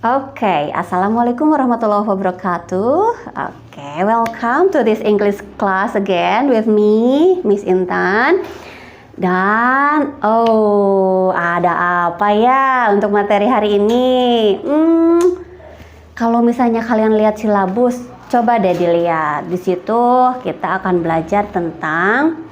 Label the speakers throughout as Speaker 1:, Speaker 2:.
Speaker 1: Oke, Assalamualaikum warahmatullahi wabarakatuh. Oke, welcome to this English class again with me, Miss Intan. Dan, ada apa ya untuk materi hari ini? Kalau misalnya kalian lihat silabus, coba deh dilihat. Di situ kita akan belajar tentang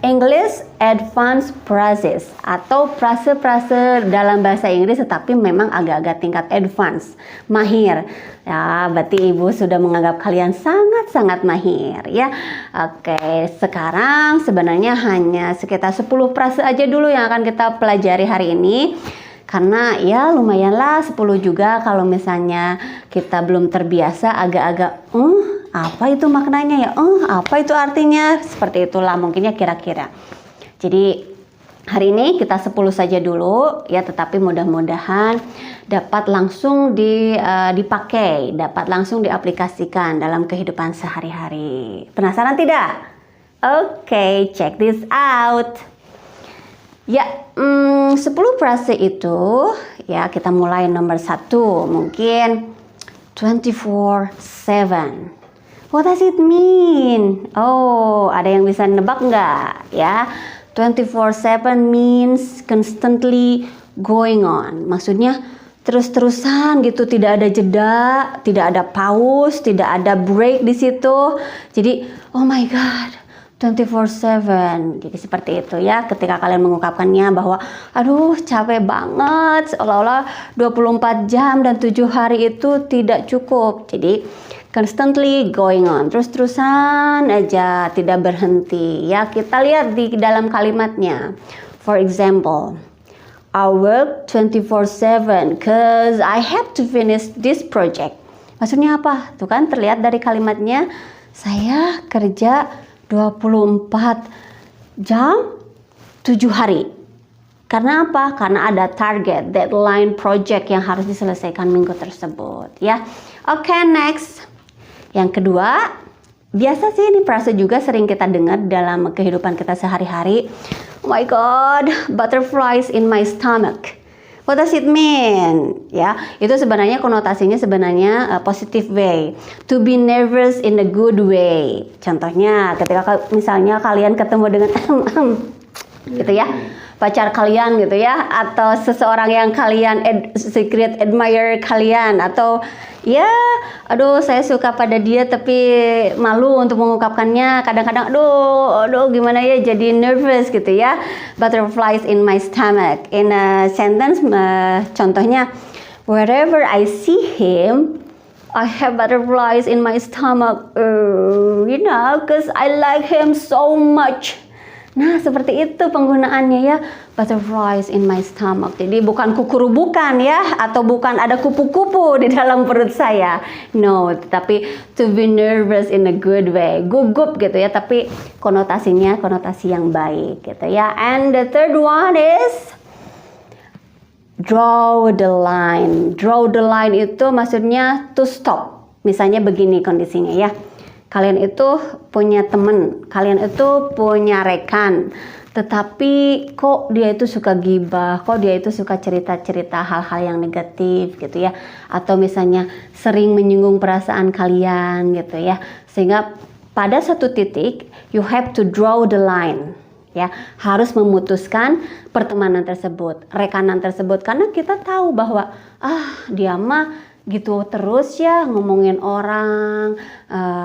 Speaker 1: English Advanced Phrases atau frase-frase dalam bahasa Inggris tetapi memang agak-agak tingkat advance, mahir. Ya, berarti Ibu sudah menganggap kalian sangat-sangat mahir ya. Oke, sekarang sebenarnya hanya sekitar 10 frase aja dulu yang akan kita pelajari hari ini. Karena ya lumayanlah 10 juga kalau misalnya kita belum terbiasa agak-agak apa itu maknanya ya? Apa itu artinya? Seperti itulah mungkinnya kira-kira. Jadi hari ini kita 10 saja dulu ya, tetapi mudah-mudahan dapat langsung dipakai, dapat langsung diaplikasikan dalam kehidupan sehari-hari. Penasaran tidak? Oke, check this out. Ya, 10 frase itu ya kita mulai nomor 1, mungkin 24/7. What does it mean? Ada yang bisa nebak nggak? Ya, 24/7 means constantly going on. Maksudnya terus-terusan gitu, tidak ada jeda, tidak ada pause, tidak ada break di situ. Jadi, oh my God, 24/7. Jadi seperti itu ya, ketika kalian mengungkapkannya bahwa aduh capek banget, seolah-olah 24 jam dan 7 hari itu tidak cukup. Jadi constantly going on, terus-terusan aja, tidak berhenti ya. Kita lihat di dalam kalimatnya. For example, I work 24/7 cause I have to finish this project. Maksudnya apa? Tuh kan terlihat dari kalimatnya, saya kerja 24 jam 7 hari. Karena apa? Karena ada target, deadline project yang harus diselesaikan minggu tersebut ya. Oke, next. Yang kedua, biasa sih ini frase juga sering kita dengar dalam kehidupan kita sehari-hari. Oh my God, butterflies in my stomach. What does it mean? Ya, itu sebenarnya konotasinya sebenarnya positive way. To be nervous in a good way. Contohnya, ketika misalnya kalian ketemu dengan gitu ya, pacar kalian gitu ya, atau seseorang yang kalian secret admirer kalian, atau ya, aduh saya suka pada dia tapi malu untuk mengungkapkannya. Kadang-kadang aduh gimana ya, jadi nervous gitu ya. Butterflies in my stomach. In a sentence, contohnya, wherever I see him, I have butterflies in my stomach. Cause I like him so much. Nah, seperti itu penggunaannya ya, butterflies in my stomach. Jadi bukan kukurubukan ya, atau bukan ada kupu-kupu di dalam perut saya. No, tapi to be nervous in a good way. Gugup gitu ya, tapi konotasinya konotasi yang baik gitu ya. And the third one is draw the line. Draw the line itu maksudnya to stop. Misalnya begini kondisinya ya. Kalian itu punya teman, kalian itu punya rekan, tetapi kok dia itu suka gibah, kok dia itu suka cerita-cerita hal-hal yang negatif gitu ya, atau misalnya sering menyinggung perasaan kalian gitu ya, sehingga pada satu titik you have to draw the line ya, harus memutuskan pertemanan tersebut, rekanan tersebut, karena kita tahu bahwa dia mah gitu terus ya ngomongin orang,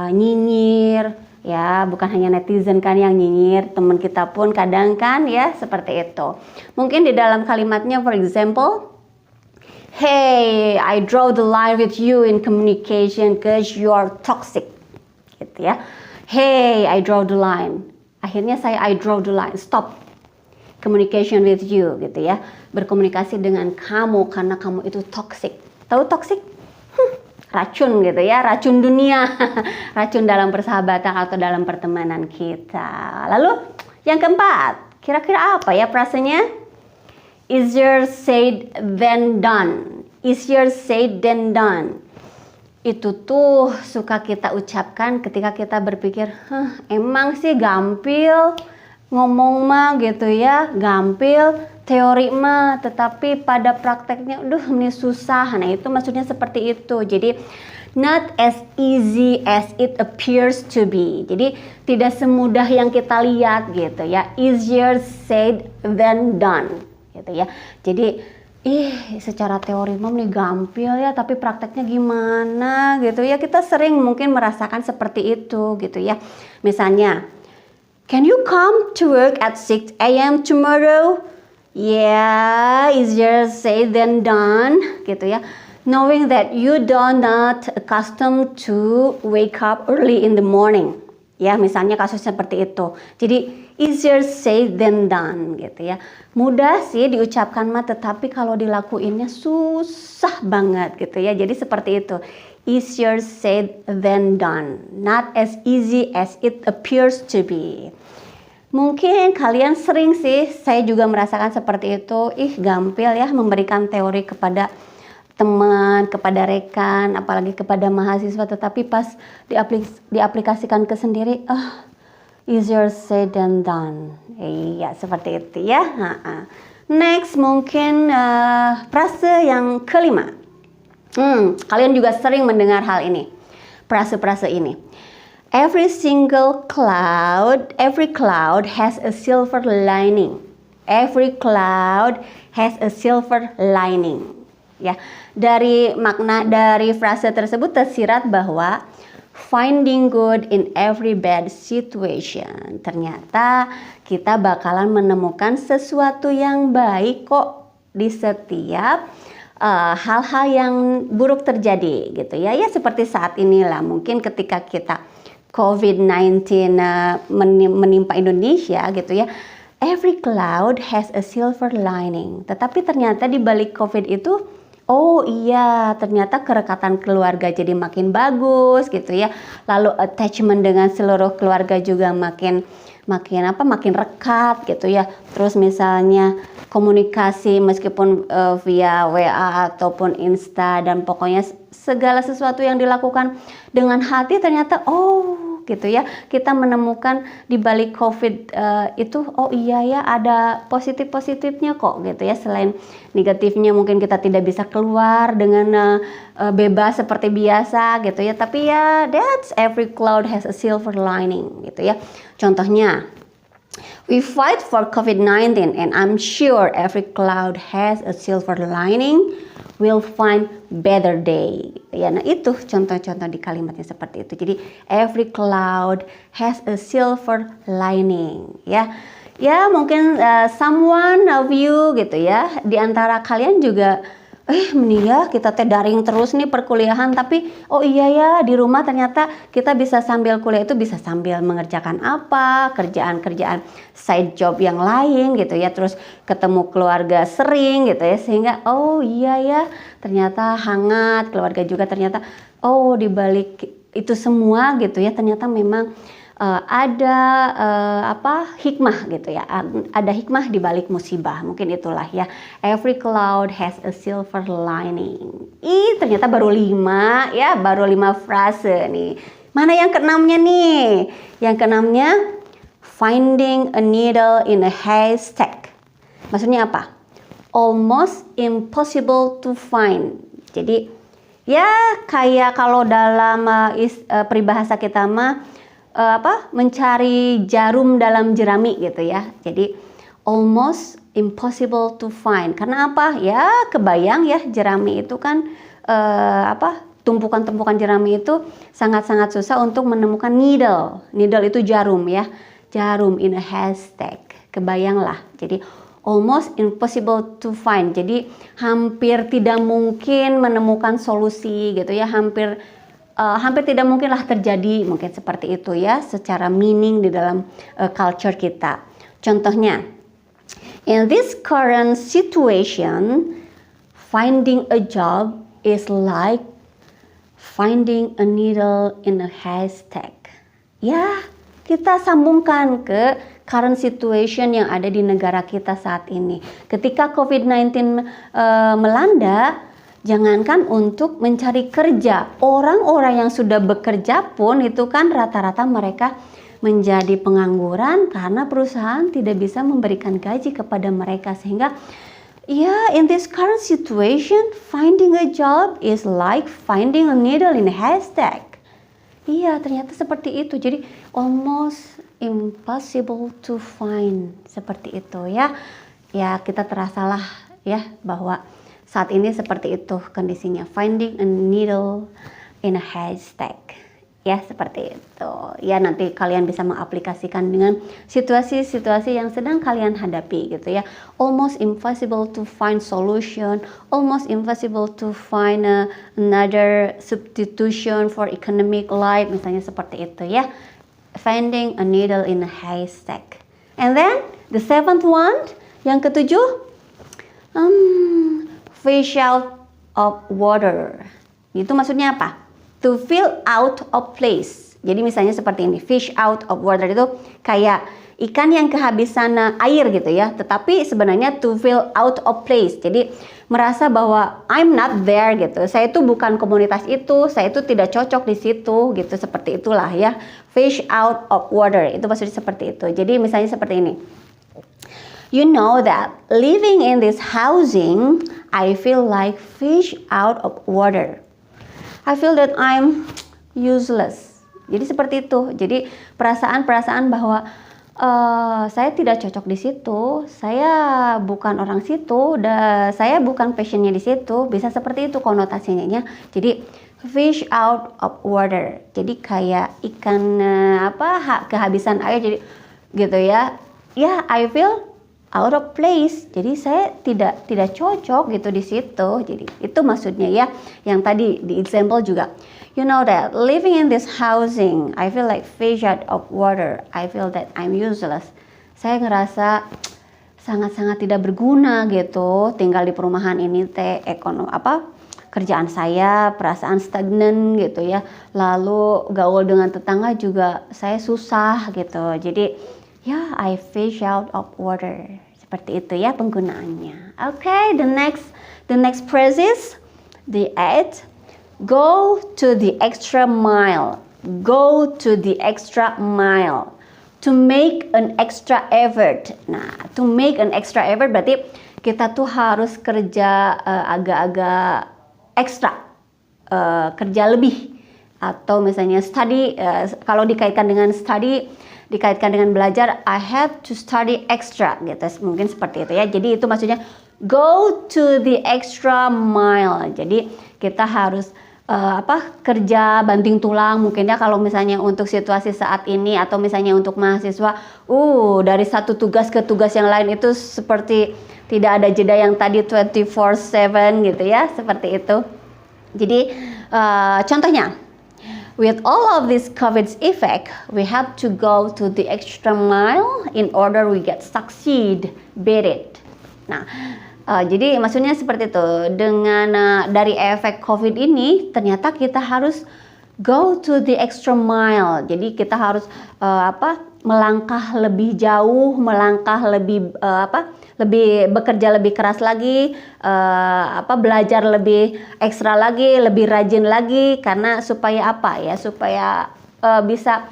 Speaker 1: nyinyir ya, bukan hanya netizen kan yang nyinyir, teman kita pun kadang kan ya seperti itu. Mungkin di dalam kalimatnya, for example, hey, I draw the line with you in communication cause you are toxic gitu ya. Hey, I draw the line. Akhirnya I draw the line, stop communication with you gitu ya, berkomunikasi dengan kamu karena kamu itu toxic. Tahu toksik? Racun gitu ya, racun dunia, racun dalam persahabatan atau dalam pertemanan kita. Lalu yang keempat, kira-kira apa ya frasenya? Easier said than done. Easier said than done. Itu tuh suka kita ucapkan ketika kita berpikir, emang sih gampil, ngomong mah gitu ya, gampil, teori mah, tetapi pada prakteknya, ini susah. Nah itu maksudnya seperti itu. Jadi not as easy as it appears to be. Jadi tidak semudah yang kita lihat gitu ya. Easier said than done gitu ya. Jadi secara teori mah nih gampil ya, tapi prakteknya gimana gitu ya. Kita sering mungkin merasakan seperti itu gitu ya. Misalnya, can you come to work at 6 a.m. tomorrow? Yeah, easier said than done gitu ya. Knowing that you do not accustomed to wake up early in the morning. Ya, misalnya kasus seperti itu. Jadi easier said than done gitu ya. Mudah sih diucapkan mah, tetapi kalau dilakuinnya susah banget gitu ya. Jadi seperti itu. Easier said than done. Not as easy as it appears to be. Mungkin kalian sering sih, saya juga merasakan seperti itu. Gampil ya memberikan teori kepada teman, kepada rekan, apalagi kepada mahasiswa, tetapi pas diaplikasikan ke sendiri, easier said than done. Iya, seperti itu ya. Next mungkin frase yang kelima. Kalian juga sering mendengar hal ini, frase-frase ini. Every cloud has a silver lining. Every cloud has a silver lining. Ya, dari makna dari frase tersebut tersirat bahwa finding good in every bad situation. Ternyata kita bakalan menemukan sesuatu yang baik kok di setiap hal-hal yang buruk terjadi gitu ya. Ya seperti saat inilah, mungkin ketika kita COVID-19 menimpa Indonesia gitu ya. Every cloud has a silver lining. Tetapi ternyata di balik COVID itu, ternyata kerekatan keluarga jadi makin bagus gitu ya. Lalu attachment dengan seluruh keluarga juga makin rekat gitu ya. Terus misalnya komunikasi meskipun via WA ataupun Insta, dan pokoknya segala sesuatu yang dilakukan dengan hati ternyata gitu ya, kita menemukan di balik COVID itu ada positifnya kok gitu ya. Selain negatifnya mungkin kita tidak bisa keluar dengan bebas seperti biasa gitu ya, tapi ya that's every cloud has a silver lining gitu ya. Contohnya, we fight for COVID-19 and I'm sure every cloud has a silver lining. We'll find better day. Ya, nah itu contoh-contoh di kalimatnya seperti itu. Jadi every cloud has a silver lining. Ya mungkin someone of you gitu ya, di antara kalian juga ya kita daring terus nih perkuliahan, tapi di rumah ternyata kita bisa sambil kuliah itu bisa sambil mengerjakan kerjaan side job yang lain gitu ya, terus ketemu keluarga sering gitu ya, sehingga ternyata hangat keluarga juga, ternyata di balik itu semua gitu ya, ternyata memang ada hikmah gitu ya, ada hikmah di balik musibah, mungkin itulah ya. Every cloud has a silver lining. Ternyata baru 5 ya, baru 5 frase nih. Mana yang keenamnya nih? Yang keenamnya, finding a needle in a haystack. Maksudnya apa? Almost impossible to find. Jadi ya kayak kalau dalam peribahasa kita mah mencari jarum dalam jerami gitu ya. Jadi almost impossible to find. Karena apa? Ya kebayang ya, jerami itu kan tumpukan-tumpukan jerami itu sangat-sangat susah untuk menemukan needle. Needle itu jarum ya. Jarum in a haystack. Kebayanglah. Jadi almost impossible to find. Jadi hampir tidak mungkin menemukan solusi gitu ya. Hampir tidak mungkinlah terjadi, mungkin seperti itu ya, secara meaning di dalam culture kita. Contohnya, in this current situation, finding a job is like finding a needle in a haystack. Ya, kita sambungkan ke current situation yang ada di negara kita saat ini. Ketika COVID-19 melanda, jangankan untuk mencari kerja, orang-orang yang sudah bekerja pun itu kan rata-rata mereka menjadi pengangguran karena perusahaan tidak bisa memberikan gaji kepada mereka, sehingga in this current situation finding a job is like finding a needle in a haystack. Ternyata seperti itu. Jadi almost impossible to find, seperti itu ya. Ya, kita terasalah ya bahwa saat ini seperti itu kondisinya, finding a needle in a haystack. Ya, seperti itu. Ya, nanti kalian bisa mengaplikasikan dengan situasi-situasi yang sedang kalian hadapi gitu ya. Almost impossible to find solution, almost impossible to find another substitution for economic life, misalnya seperti itu ya. Finding a needle in a haystack. And then the seventh one, yang ketujuh, fish out of water. Itu maksudnya apa? To feel out of place. Jadi misalnya seperti ini, fish out of water itu kayak ikan yang kehabisan air gitu ya. Tetapi sebenarnya to feel out of place. Jadi merasa bahwa I'm not there gitu. Saya itu bukan komunitas itu, saya itu tidak cocok di situ gitu. Seperti itulah ya. Fish out of water. Itu maksudnya seperti itu. Jadi misalnya seperti ini. You know that living in this housing, I feel like fish out of water. I feel that I'm useless. Jadi seperti itu. Jadi perasaan-perasaan bahwa saya tidak cocok di situ, saya bukan orang situ, dan saya bukan passionnya di situ. Bisa seperti itu konotasinya ya. Jadi fish out of water. Jadi kayak ikan kehabisan air, jadi gitu ya. Ya, I feel out of place. Jadi saya tidak cocok gitu di situ. Jadi itu maksudnya ya. Yang tadi di example juga. You know that living in this housing, I feel like fish out of water. I feel that I'm useless. Saya ngerasa sangat-sangat tidak berguna gitu tinggal di perumahan ini kerjaan saya, perasaan stagnan gitu ya. Lalu gaul dengan tetangga juga saya susah gitu. Jadi I fish out of water. Seperti itu ya penggunaannya. Okay, the next phrases, the 8. Go to the extra mile. Go to the extra mile. To make an extra effort. Nah, to make an extra effort berarti kita tuh harus kerja agak-agak ekstra, kerja lebih. Atau misalnya study, kalau dikaitkan dengan study, dikaitkan dengan belajar, I have to study extra gitu. Mungkin seperti itu ya. Jadi itu maksudnya go to the extra mile. Jadi kita harus kerja banting tulang mungkin ya, kalau misalnya untuk situasi saat ini, atau misalnya untuk mahasiswa dari satu tugas ke tugas yang lain itu seperti tidak ada jeda yang tadi 24/7 gitu ya, seperti itu. Jadi contohnya, with all of this COVID effect, we have to go to the extra mile in order we get succeed, beat it. Nah, jadi maksudnya seperti itu. Dengan dari efek COVID ini, ternyata kita harus go to the extra mile. Jadi kita harus melangkah lebih jauh, melangkah lebih lebih bekerja lebih keras lagi, belajar lebih ekstra lagi, lebih rajin lagi, karena supaya supaya bisa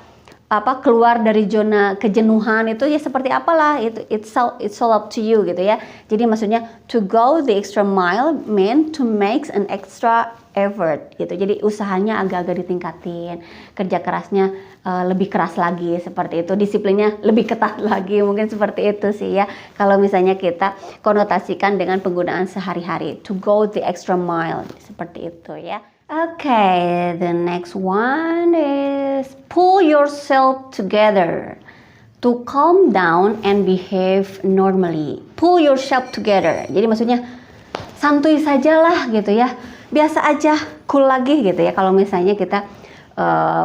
Speaker 1: keluar dari zona kejenuhan itu ya, seperti apalah itu, it's all up to you gitu ya. Jadi maksudnya to go the extra mile mean to make an extra effort gitu. Jadi usahanya agak-agak ditingkatin, kerja kerasnya lebih keras lagi, seperti itu, disiplinnya lebih ketat lagi, mungkin seperti itu sih ya. Kalau misalnya kita konotasikan dengan penggunaan sehari-hari, to go the extra mile, seperti itu ya. Okay, the next one is pull yourself together to calm down and behave normally. Pull yourself together. Jadi maksudnya santuy sajalah gitu ya. Biasa aja, cool lagi gitu ya. Kalau misalnya kita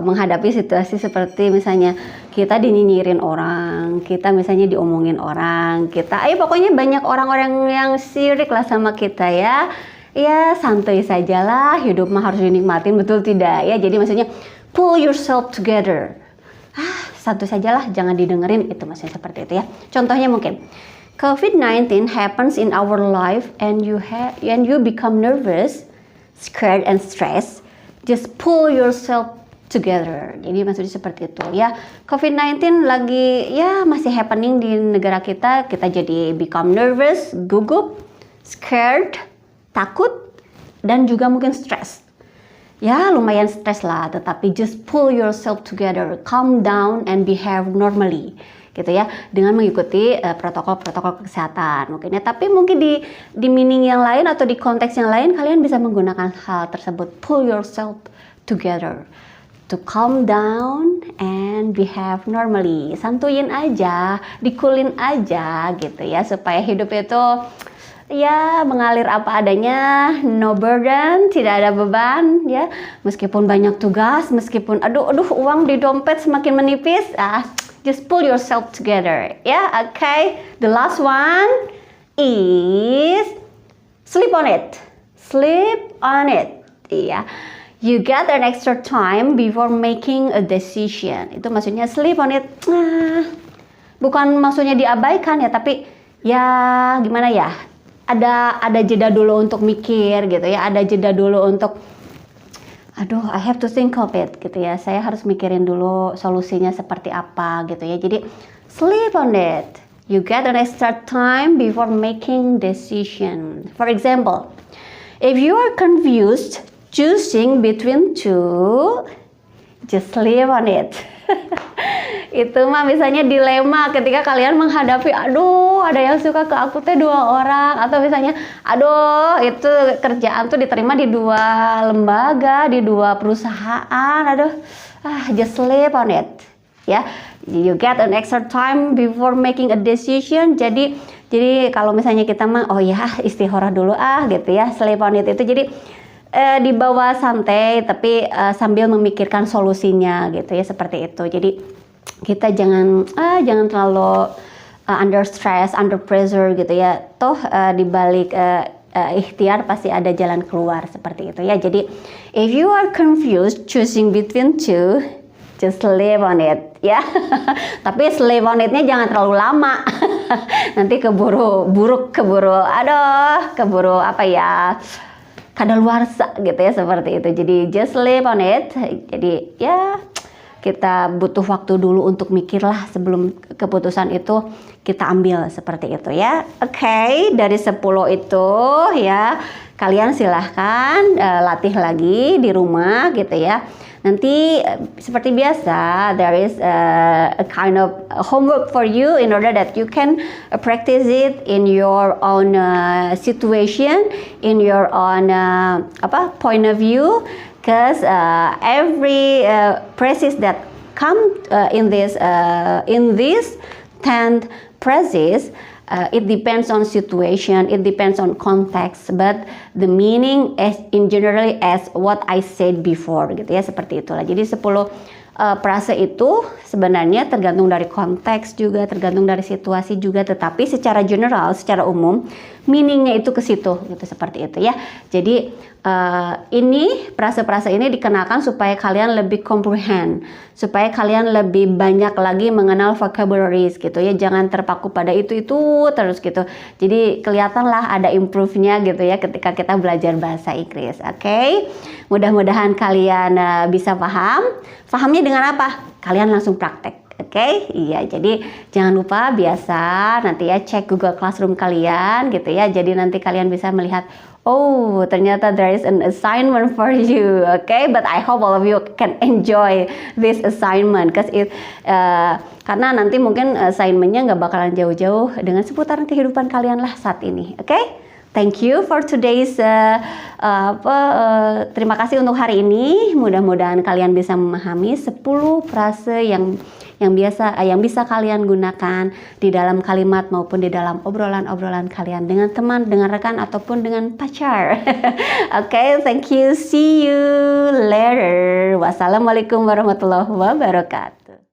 Speaker 1: menghadapi situasi seperti misalnya kita dinyinyirin orang, kita misalnya diomongin orang, kita pokoknya banyak orang-orang yang sirik lah sama kita ya. Ya santai sajalah, hidup mah harus dinikmatin, betul tidak ya? Jadi maksudnya pull yourself together. Santai sajalah, jangan didengerin, itu maksudnya seperti itu ya. Contohnya mungkin COVID-19 happens in our life and you become nervous, scared and stressed. Just pull yourself together. Jadi maksudnya seperti itu ya. COVID-19 lagi ya masih happening di negara kita. Kita jadi become nervous, gugup, scared, takut, dan juga mungkin stress. Ya lumayan stres lah, tetapi just pull yourself together, calm down and behave normally. Gitu ya, dengan mengikuti protokol-protokol kesehatan mungkin ya. Tapi mungkin di meaning yang lain atau di konteks yang lain kalian bisa menggunakan hal tersebut. Pull yourself together to calm down and behave normally. Santuyin aja, dikulin aja gitu ya, supaya hidup itu ya mengalir apa adanya, no burden, tidak ada beban ya. Meskipun banyak tugas, meskipun aduh uang di dompet semakin menipis, just pull yourself together ya. Okay, the last one is sleep on it. Sleep on it. Iya. You get an extra time before making a decision. Itu maksudnya sleep on it. Bukan maksudnya diabaikan ya, tapi ya gimana ya? Ada jeda dulu untuk mikir gitu ya. Ada jeda dulu untuk I have to think of it gitu ya. Saya harus mikirin dulu solusinya seperti apa gitu ya. Jadi sleep on it. You get an extra time before making decision. For example, if you are confused choosing between two, just sleep on it. Itu mah misalnya dilema ketika kalian menghadapi ada yang suka ke aku teh 2 orang, atau misalnya itu kerjaan tuh diterima di 2 lembaga, di 2 perusahaan, just sleep on it ya. You get an extra time before making a decision. Jadi kalau misalnya kita mah istirahat dulu gitu ya, sleep on it itu jadi dibawa santai tapi sambil memikirkan solusinya gitu ya, seperti itu. Jadi kita jangan terlalu under stress, under pressure gitu ya. Toh di balik ikhtiar pasti ada jalan keluar, seperti itu ya. Jadi if you are confused choosing between two, just sleep on it ya. Tapi sleep on it-nya jangan terlalu lama. Nanti keburu kadaluarsa gitu ya, seperti itu. Jadi just sleep on it. Jadi ya kita butuh waktu dulu untuk mikirlah sebelum keputusan itu kita ambil, seperti itu ya. Oke, dari 10 itu ya kalian silahkan latih lagi di rumah gitu ya. Nanti seperti biasa there is a kind of homework for you in order that you can practice it in your own situation, in your own point of view, because every phrases that come in this 10 phrases, it depends on situation, it depends on context, but the meaning as in generally as what I said before gitu ya, seperti itulah. Jadi 10 frase itu sebenarnya tergantung dari konteks juga, tergantung dari situasi juga, tetapi secara general, secara umum meaningnya itu ke situ gitu, seperti itu ya. Jadi ini frase-frase ini dikenakan supaya kalian lebih comprehend, supaya kalian lebih banyak lagi mengenal vocabularies gitu ya. Jangan terpaku pada itu terus gitu. Jadi kelihatanlah ada improve-nya gitu ya ketika kita belajar bahasa Inggris. Oke? Mudah-mudahan kalian bisa paham. Pahamnya dengan apa? Kalian langsung praktek. Oke, iya, jadi jangan lupa biasa nanti ya cek Google Classroom kalian gitu ya. Jadi nanti kalian bisa melihat, oh ternyata there is an assignment for you. Okay, but I hope all of you can enjoy this assignment, because karena nanti mungkin assignmentnya nggak bakalan jauh-jauh dengan seputaran kehidupan kalian lah saat ini. Oke? Thank you for today's terima kasih untuk hari ini. Mudah-mudahan kalian bisa memahami 10 frase yang bisa kalian gunakan di dalam kalimat maupun di dalam obrolan-obrolan kalian dengan teman, dengan rekan ataupun dengan pacar. Okay, thank you. See you later. Wassalamualaikum warahmatullahi wabarakatuh.